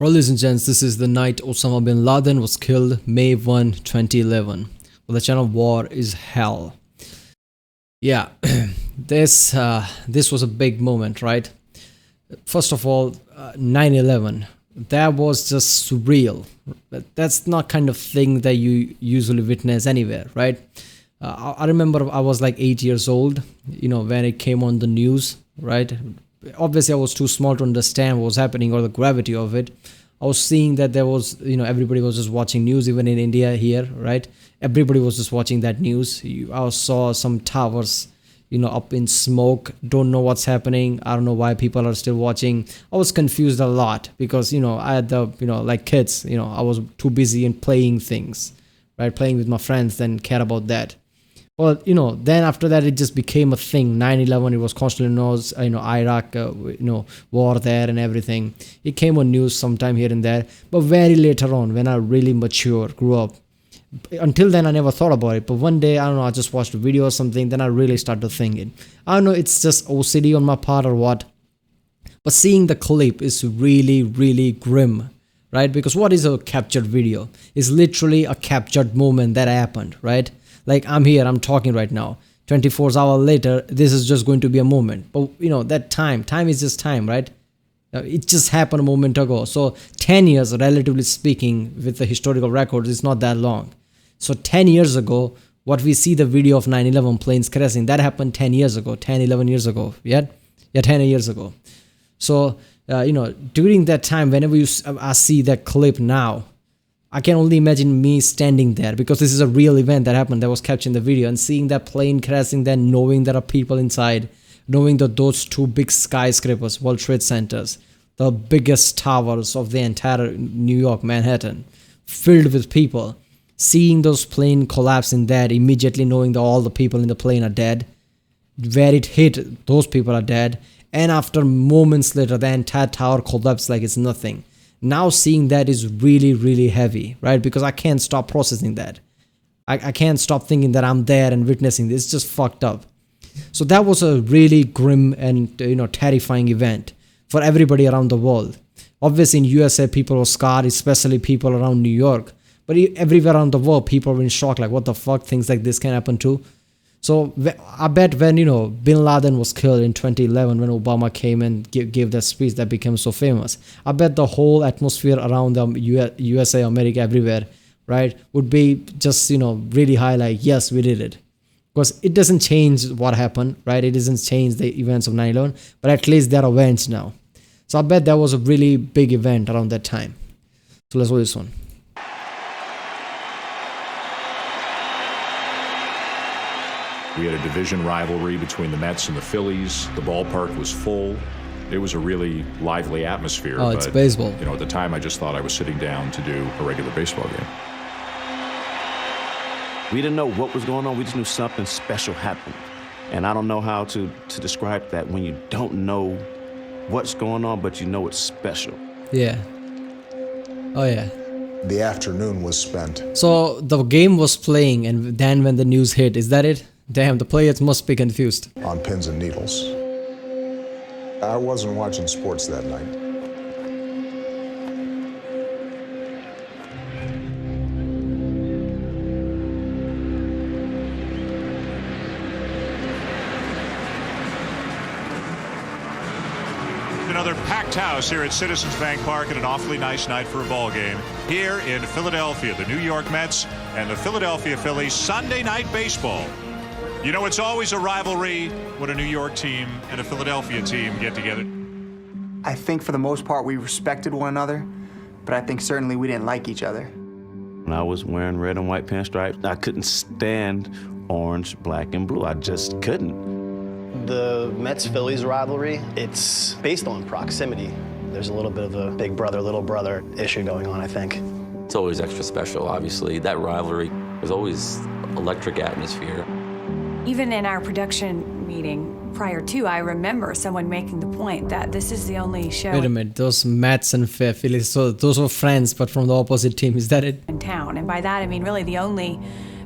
Well, ladies and gents, this is the night Osama bin Laden was killed, May 1, 2011. Well, the channel War is Hell. Yeah, this was a big moment, right? First of all, 9/11. That was just surreal. That's not kind of thing that you usually witness anywhere, right? I remember I was like 8 years old, when it came on the news, right? Obviously, I was too small to understand what was happening or the gravity of it. I was seeing that there was, everybody was just watching news, even in India here, right? Everybody was just watching that news. I saw some towers, up in smoke. Don't know what's happening. I don't know why people are still watching. I was confused a lot because, I had the, like kids, I was too busy in playing things, right? Playing with my friends, then care about that. Well, then after that, it just became a thing. 9/11, it was constantly knows, Iraq, war there and everything. It came on news sometime here and there. But very later on, when I really matured, grew up, until then, I never thought about it. But one day, I don't know, I just watched a video or something. Then I really started thinking. I don't know, it's just OCD on my part or what. But seeing the clip is really, really grim, right? Because what is a captured video? It's literally a captured moment that happened, right? Like I'm here, I'm talking right now. 24 hours later, this is just going to be a moment. But that time is just time, right? It just happened a moment ago. So 10 years, relatively speaking, with the historical records, is not that long. So 10 years ago, what we see the video of 9/11 planes crashing, that happened 10 years ago, 10, 11 years ago. Yeah, 10 years ago. So, during that time, whenever I see that clip now, I can only imagine me standing there because this is a real event that happened that was captured in the video, and seeing that plane crashing, then knowing there are people inside, knowing that those two big skyscrapers, World Trade Centers, the biggest towers of the entire New York, Manhattan, filled with people, seeing those plane collapse in that, immediately knowing that all the people in the plane are dead, where it hit, those people are dead, and after moments later, the entire tower collapsed like it's nothing. Now seeing that is really, really heavy, right? Because I can't stop processing that. I can't stop thinking that I'm there and witnessing this. It's just fucked up. So that was a really grim and terrifying event for everybody around the world. Obviously in USA, people were scarred, especially people around New York. But everywhere around the world, people were in shock, like what the fuck, things like this can happen too. So I bet when, Bin Laden was killed in 2011, when Obama came and gave that speech that became so famous, I bet the whole atmosphere around the USA, America, everywhere, right, would be just, really high, like, yes, we did it. Because it doesn't change what happened, right? It doesn't change the events of 9/11, but at least they're events now. So I bet that was a really big event around that time. So let's watch this one. We had a division rivalry between the Mets and the Phillies. The ballpark was full. It was a really lively atmosphere. Oh, it's baseball. At the time, I just thought I was sitting down to do a regular baseball game. We didn't know what was going on. We just knew something special happened. And I don't know how to describe that when you don't know what's going on, but you know it's special. Yeah. Oh, yeah. The afternoon was spent. So the game was playing, and then when the news hit, is that it? Damn, the players must be confused. On pins and needles. I wasn't watching sports that night. Another packed house here at Citizens Bank Park and an awfully nice night for a ball game here in Philadelphia. The New York Mets and the Philadelphia Phillies, Sunday night baseball. It's always a rivalry when a New York team and a Philadelphia team get together. I think for the most part we respected one another, but I think certainly we didn't like each other. When I was wearing red and white pinstripes, I couldn't stand orange, black, and blue. I just couldn't. The Mets-Phillies rivalry, it's based on proximity. There's a little bit of a big brother, little brother issue going on, I think. It's always extra special, obviously. That rivalry was always electric atmosphere. Even in our production meeting prior to, I remember someone making the point that this is the only show. Wait a minute, those Mets and Phillies, so those were friends, but from the opposite team, is that it? In town, and by that I mean really the only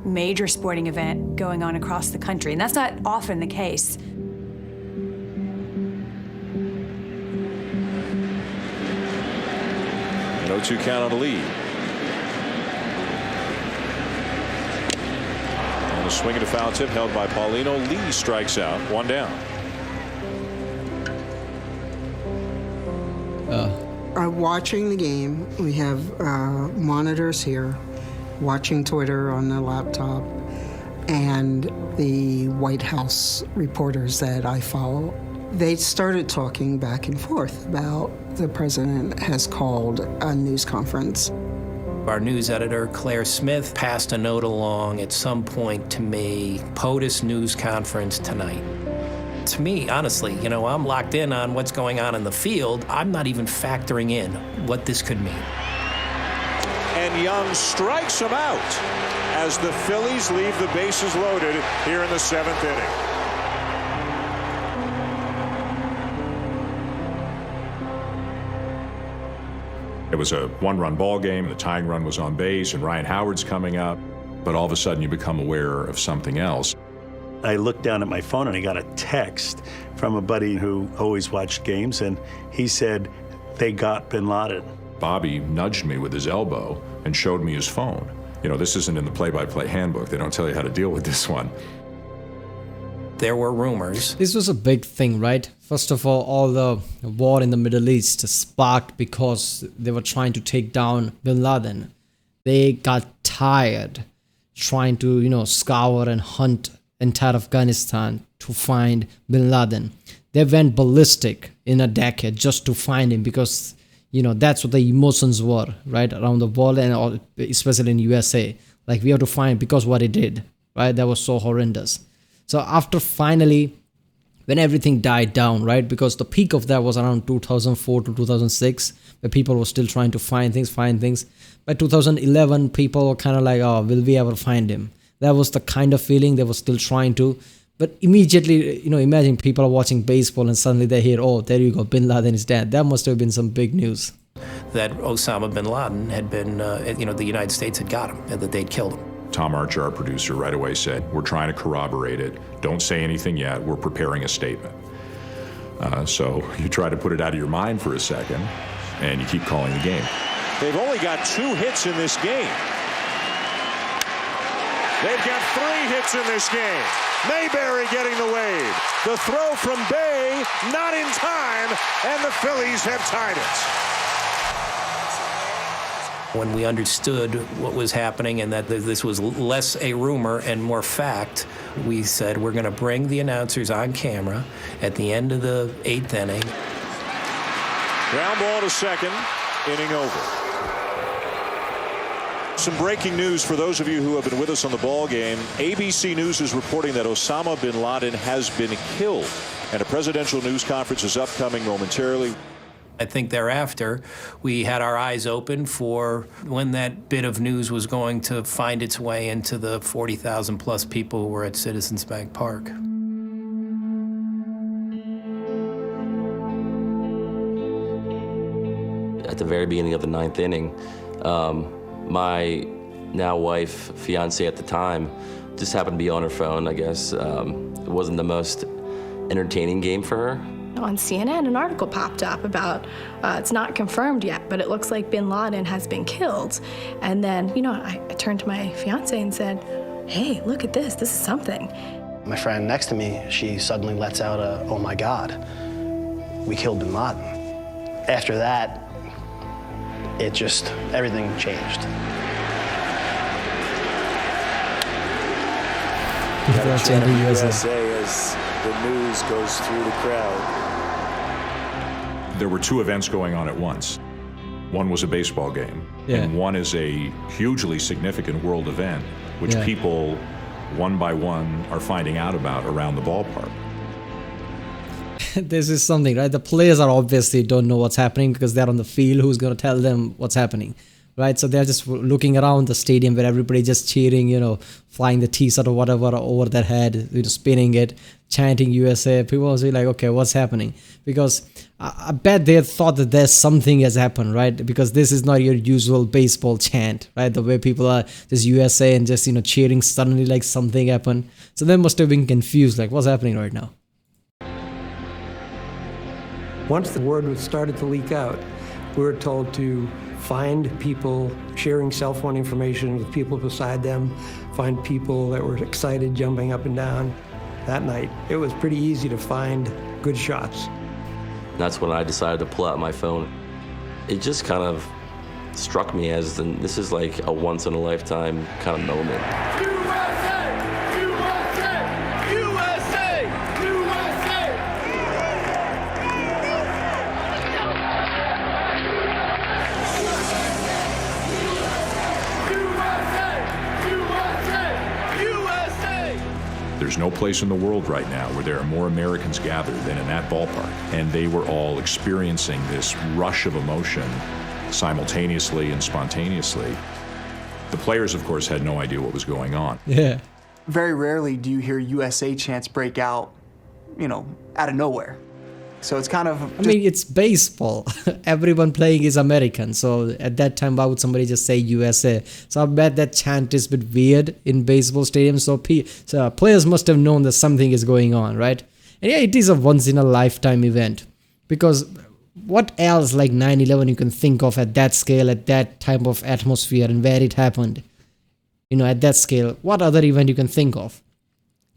major sporting event going on across the country, and that's not often the case. An 0-2 count on the lead. And a swing and a foul tip held by Paulino. Lee strikes out. One down. Watching the game, we have monitors here, watching Twitter on the laptop, and the White House reporters that I follow, they started talking back and forth about the president has called a news conference. Our news editor, Claire Smith, passed a note along at some point to me, POTUS news conference tonight. To me, honestly, I'm locked in on what's going on in the field. I'm not even factoring in what this could mean. And Young strikes him out as the Phillies leave the bases loaded here in the 7th inning. It was a one-run ball game. The tying run was on base, and Ryan Howard's coming up. But all of a sudden, you become aware of something else. I looked down at my phone and I got a text from a buddy who always watched games, and he said, they got bin Laden. Bobby nudged me with his elbow and showed me his phone. This isn't in the play-by-play handbook. They don't tell you how to deal with this one. There were rumors. This was a big thing, right? First of all the war in the Middle East sparked because they were trying to take down bin Laden. They got tired trying to, scour and hunt entire Afghanistan to find bin Laden. They went ballistic in a decade just to find him because, that's what the emotions were, right, around the world and especially in USA. Like, we have to find because what he did, right? That was so horrendous. So after finally, when everything died down, right, because the peak of that was around 2004 to 2006, where people were still trying to find things. By 2011, people were kind of like, oh, will we ever find him? That was the kind of feeling they were still trying to. But immediately, imagine people are watching baseball and suddenly they hear, oh, there you go, bin Laden is dead. That must have been some big news. That Osama bin Laden had been, the United States had got him and that they'd killed him. Tom Archer, our producer, right away said, we're trying to corroborate it. Don't say anything yet. We're preparing a statement. So you try to put it out of your mind for a second, and you keep calling the game. They've only got 2 hits in this game. They've got 3 hits in this game. Mayberry getting the wave. The throw from Bay, not in time, and the Phillies have tied it. When we understood what was happening and that this was less a rumor and more fact, we said we're going to bring the announcers on camera at the end of the 8th inning. Ground ball to second, inning over. Some breaking news for those of you who have been with us on the ball game. ABC News is reporting that Osama bin Laden has been killed, and a presidential news conference is upcoming momentarily. I think thereafter, we had our eyes open for when that bit of news was going to find its way into the 40,000 plus people who were at Citizens Bank Park. At the very beginning of the 9th inning, my now wife, fiance at the time, just happened to be on her phone, I guess. It wasn't the most entertaining game for her. On CNN, an article popped up about, it's not confirmed yet, but it looks like bin Laden has been killed. And then, I turned to my fiance and said, hey, look at this is something. My friend next to me, she suddenly lets out a, oh my God, we killed bin Laden. After that, everything changed. USA as the news goes through the crowd. There were 2 events going on at once. One was a baseball game, and one is a hugely significant world event, which people, one by one, are finding out about around the ballpark. This is something, right? The players are obviously don't know what's happening because they're on the field. Who's going to tell them what's happening, right? So they're just looking around the stadium where everybody just cheering, flying the T-shirt or whatever over their head, spinning it, chanting USA. People will be like, okay, what's happening? Because I bet they thought that there's something has happened, right? Because this is not your usual baseball chant, right? The way people are just USA and just, cheering suddenly like something happened. So they must have been confused, like what's happening right now? Once the word started to leak out, We were told to find people sharing cell phone information with people beside them, find people that were excited jumping up and down. That night, it was pretty easy to find good shots. That's when I decided to pull out my phone. It just kind of struck me as this is like a once-in-a-lifetime kind of moment. There's no place in the world right now where there are more Americans gathered than in that ballpark. And they were all experiencing this rush of emotion simultaneously and spontaneously. The players, of course, had no idea what was going on. Yeah. Very rarely do you hear USA chants break out, out of nowhere. So it's kind of... I mean, it's baseball. Everyone playing is American. So at that time, why would somebody just say USA? So I bet that chant is a bit weird in baseball stadiums. So players must have known that something is going on, right? And yeah, it is a once-in-a-lifetime event. Because what else like 9/11 you can think of at that scale, at that type of atmosphere and where it happened? At that scale, what other event you can think of?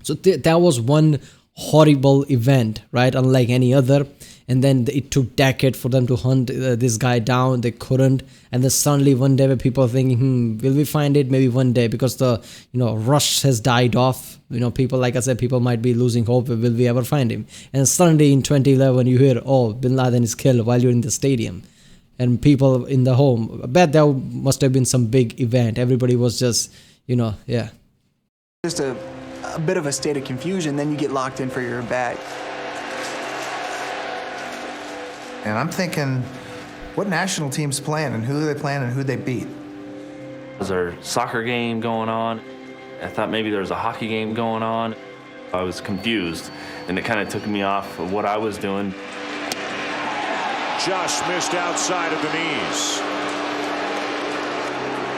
So that was one horrible event, right? Unlike any other. And then it took decades for them to hunt this guy down. They couldn't. And then suddenly one day people are thinking, will we find it? Maybe one day, because the rush has died off. People, like I said, people might be losing hope. Will we ever find him? And suddenly in 2011 you hear, oh, bin Laden is killed while you're in the stadium. And people in the home, I bet there must have been some big event. Everybody was just, yeah. Just a bit of a state of confusion, then you get locked in for your bag. And I'm thinking, what national team's playing and who they playing and who they beat? Was there a soccer game going on? I thought maybe there was a hockey game going on. I was confused, and it kind of took me off of what I was doing. Just missed outside of the knees.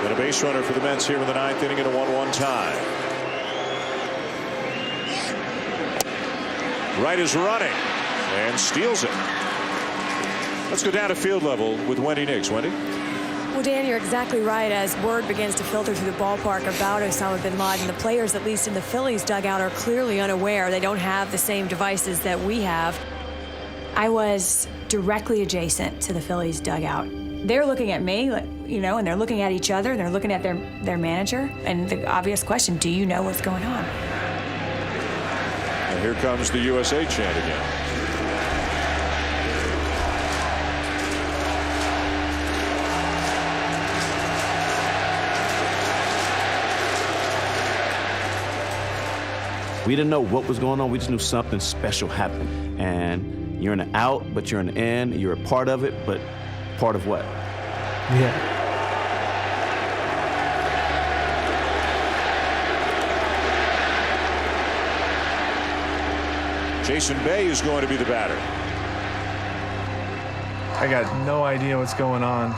And a base runner for the Mets here in the ninth inning in a 1-1 tie. Wright is running and steals it. Let's go down to field level with Wendy Nix. Wendy? Well, Dan, you're exactly right. As word begins to filter through the ballpark about Osama bin Laden, the players, at least in the Phillies dugout, are clearly unaware. They don't have the same devices that we have. I was directly adjacent to the Phillies dugout. They're looking at me, and they're looking at each other, and they're looking at their manager. And the obvious question, do you know what's going on? And here comes the USA chant again. We didn't know what was going on. We just knew something special happened. And you're in the out, but you're in the in. You're a part of it, but part of what? Yeah. Jason Bay is going to be the batter. I got no idea what's going on,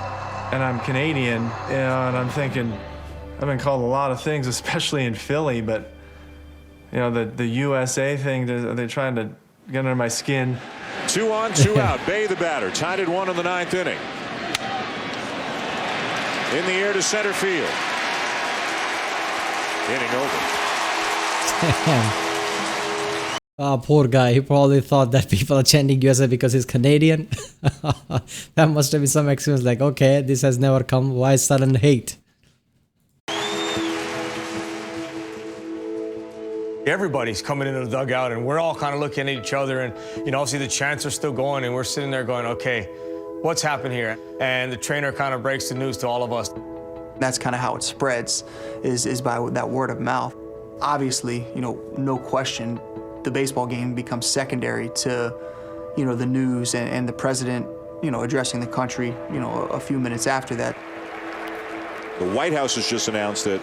and I'm Canadian, and I'm thinking, I've been called a lot of things, especially in Philly, but the USA thing, they're trying to get under my skin. 2 on, 2 out. Bay the batter, tied at 1 in the ninth inning. In the air to center field. Inning over. Damn. Poor guy. He probably thought that people are chanting USA because he's Canadian. That must have been some experience like, okay, this has never come. Why sudden hate? Everybody's coming into the dugout, and we're all kind of looking at each other, and obviously the chants are still going, and we're sitting there going, okay, what's happened here? And the trainer kind of breaks the news to all of us. That's kind of how it spreads, is by that word of mouth. Obviously, no question, the baseball game becomes secondary to, the news and the president, addressing the country, a few minutes after that. The White House has just announced that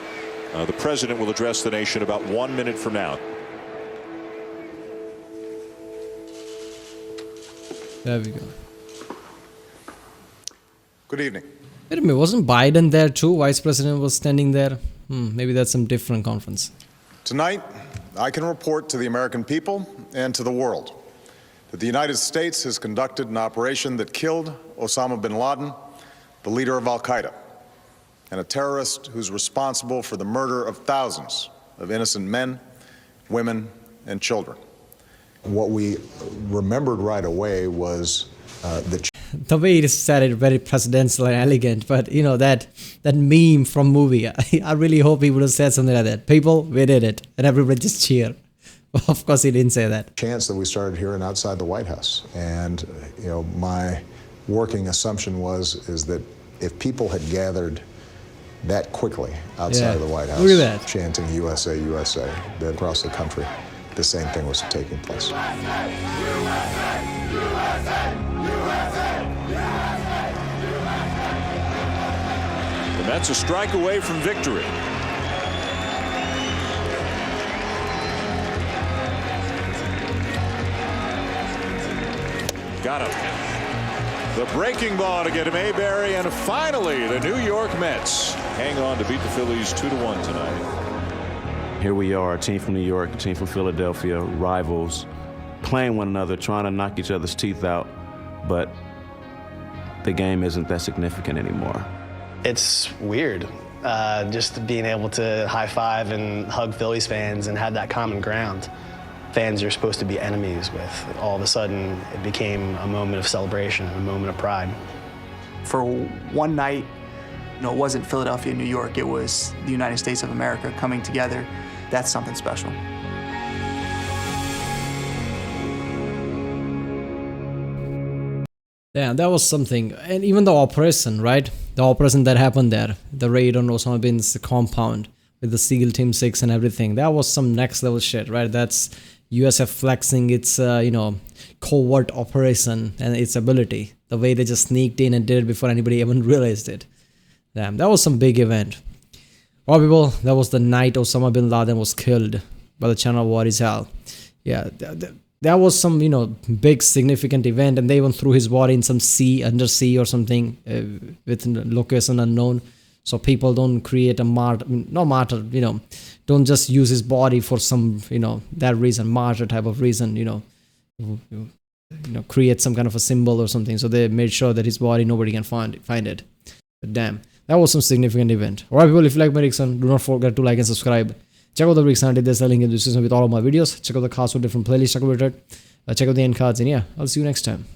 the president will address the nation about 1 minute from now. There we go. Good evening. Wait a minute, wasn't Biden there too? Vice President was standing there. Maybe that's some different conference. Tonight, I can report to the American people and to the world that the United States has conducted an operation that killed Osama bin Laden, the leader of Al-Qaeda, and a terrorist who's responsible for the murder of thousands of innocent men, women, and children. What we remembered right away was the way he said it, very presidential and elegant, but you know, that meme from movie, I really hope he would have said something like that. People, we did it, and everybody just cheer. Of course he didn't say that. Chants that we started hearing outside the White House, and you know, my working assumption is that if people had gathered that quickly outside of the White House, look at that, chanting USA, USA, that across the country the same thing was taking place. The Mets a strike away from victory. Got him. The breaking ball to get him Mayberry, and finally the New York Mets hang on to beat the Phillies 2-1 tonight. Here we are, a team from New York, a team from Philadelphia, rivals, playing one another, trying to knock each other's teeth out, but the game isn't that significant anymore. It's weird, just being able to high-five and hug Phillies fans and have that common ground. Fans you're supposed to be enemies with. All of a sudden, it became a moment of celebration, a moment of pride. For one night, you know, it wasn't Philadelphia, New York, it was the United States of America coming together. That's something special. Yeah, that was something. And even the operation, right? The operation that happened there, the raid on Osama Bin's compound with the SEAL Team 6 and everything, that was some next level shit, right? That's USF flexing its, you know, covert operation and its ability. The way they just sneaked in and did it before anybody even realized it. Damn, that was some big event. Well, people, that was the night Osama bin Laden was killed by the channel War is Hell. Yeah, that was some, you know, big significant event, and they even threw his body in some sea, undersea or something, with location unknown, so people don't create a martyr, you know, don't just use his body for some, you know, that reason, martyr type of reason, you know, create some kind of a symbol or something. So they made sure that his body, nobody can find it. But damn, that was some significant event. Alright people, if you like my reaction, do not forget to like and subscribe. Check out the reaction, I did this link in the description with all of my videos. Check out the cards for different playlists, check out it. Check out the end cards, and yeah, I'll see you next time.